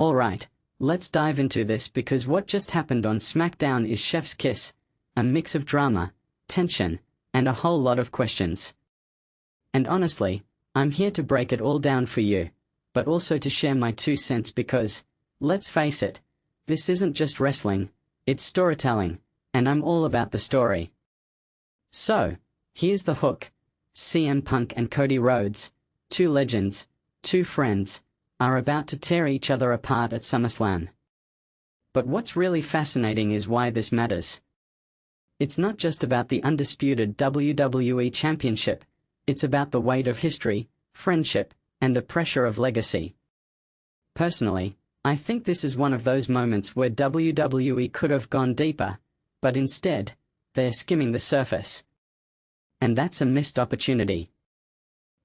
Alright, let's dive into this because what just happened on SmackDown is chef's kiss, a mix of drama, tension, and a whole lot of questions. And honestly, I'm here to break it all down for you, but also to share my 2 cents because, let's face it, this isn't just wrestling, it's storytelling, and I'm all about the story. So, here's the hook. CM Punk and Cody Rhodes, 2 legends, 2 friends, are about to tear each other apart at SummerSlam. But what's really fascinating is why this matters. It's not just about the undisputed WWE Championship, it's about the weight of history, friendship, and the pressure of legacy. Personally, I think this is one of those moments where WWE could have gone deeper, but instead, they're skimming the surface. And that's a missed opportunity.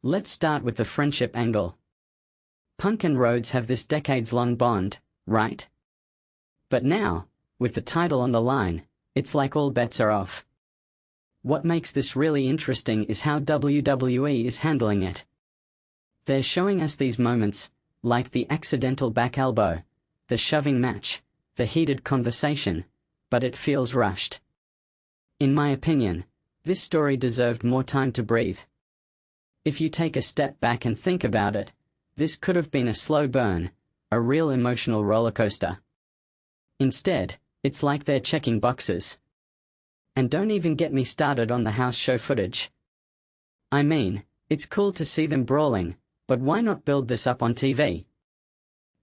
Let's start with the friendship angle. Punk and Rhodes have this decades-long bond, right? But now, with the title on the line, it's like all bets are off. What makes this really interesting is how WWE is handling it. They're showing us these moments, like the accidental back elbow, the shoving match, the heated conversation, but it feels rushed. In my opinion, this story deserved more time to breathe. If you take a step back and think about it, this could have been a slow burn, a real emotional rollercoaster. Instead, it's like they're checking boxes. And don't even get me started on the house show footage. I mean, it's cool to see them brawling, but why not build this up on TV?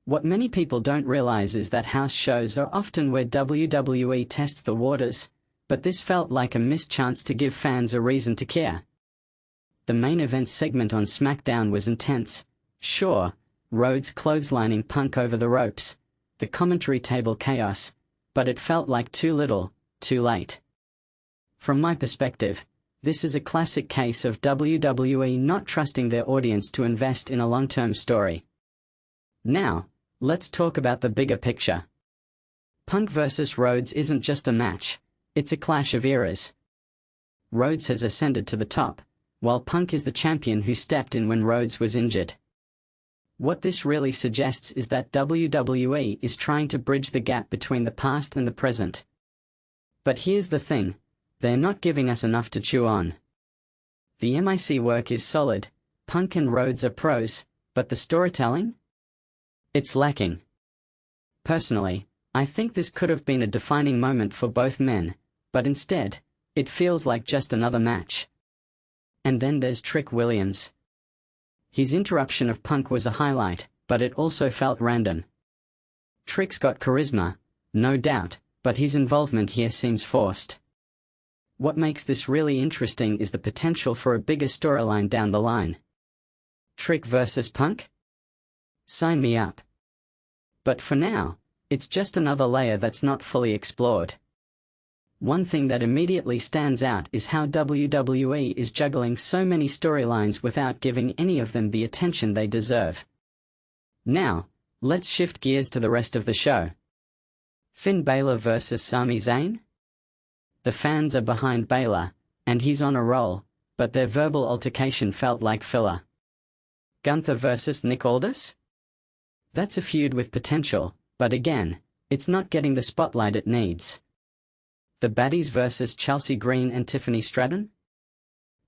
What many people don't realize is that house shows are often where WWE tests the waters, but this felt like a missed chance to give fans a reason to care. The main event segment on SmackDown was intense. Sure, Rhodes clotheslining Punk over the ropes, the commentary table chaos, but it felt like too little, too late. From my perspective, this is a classic case of WWE not trusting their audience to invest in a long-term story. Now, let's talk about the bigger picture. Punk vs. Rhodes isn't just a match, it's a clash of eras. Rhodes has ascended to the top, while Punk is the champion who stepped in when Rhodes was injured. What this really suggests is that WWE is trying to bridge the gap between the past and the present. But here's the thing, they're not giving us enough to chew on. The MIC work is solid, Punk and Rhodes are pros, but the storytelling? It's lacking. Personally, I think this could have been a defining moment for both men, but instead, it feels like just another match. And then there's Trick Williams. His interruption of Punk was a highlight, but it also felt random. Trick's got charisma, no doubt, but his involvement here seems forced. What makes this really interesting is the potential for a bigger storyline down the line. Trick versus Punk? Sign me up. But for now, it's just another layer that's not fully explored. One thing that immediately stands out is how WWE is juggling so many storylines without giving any of them the attention they deserve. Now, let's shift gears to the rest of the show. Finn Balor vs. Sami Zayn? The fans are behind Balor, and he's on a roll, but their verbal altercation felt like filler. Gunther vs. Nick Aldis? That's a feud with potential, but again, it's not getting the spotlight it needs. The Baddies vs. Chelsea Green and Tiffany Stratton?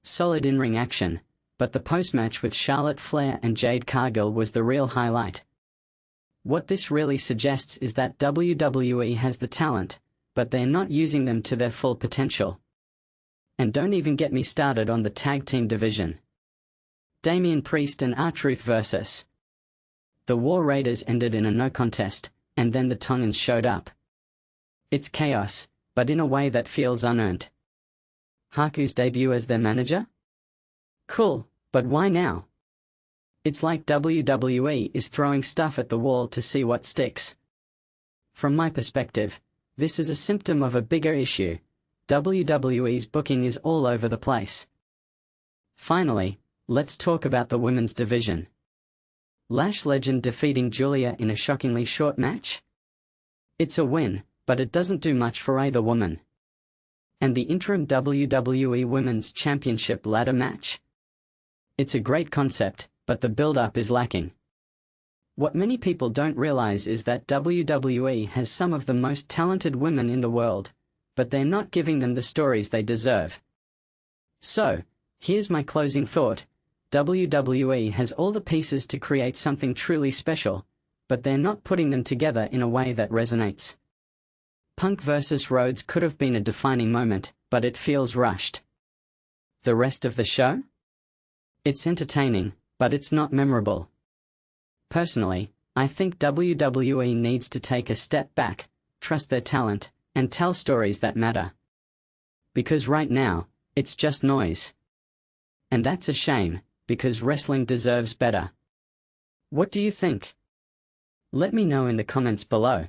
Solid in-ring action, but the post-match with Charlotte Flair and Jade Cargill was the real highlight. What this really suggests is that WWE has the talent, but they're not using them to their full potential. And don't even get me started on the tag team division. Damian Priest and R-Truth vs. The War Raiders ended in a no contest, and then the Tongans showed up. It's chaos, but in a way that feels unearned. Haku's debut as their manager? Cool, but why now? It's like WWE is throwing stuff at the wall to see what sticks. From my perspective, this is a symptom of a bigger issue. WWE's booking is all over the place. Finally, let's talk about the women's division. Lash Legend defeating Julia in a shockingly short match? It's a win, but it doesn't do much for either woman. And the interim WWE Women's Championship ladder match? It's a great concept, but the build-up is lacking. What many people don't realize is that WWE has some of the most talented women in the world, but they're not giving them the stories they deserve. So, here's my closing thought. WWE has all the pieces to create something truly special, but they're not putting them together in a way that resonates. Punk vs. Rhodes could have been a defining moment, but it feels rushed. The rest of the show? It's entertaining, but it's not memorable. Personally, I think WWE needs to take a step back, trust their talent, and tell stories that matter. Because right now, it's just noise. And that's a shame, because wrestling deserves better. What do you think? Let me know in the comments below.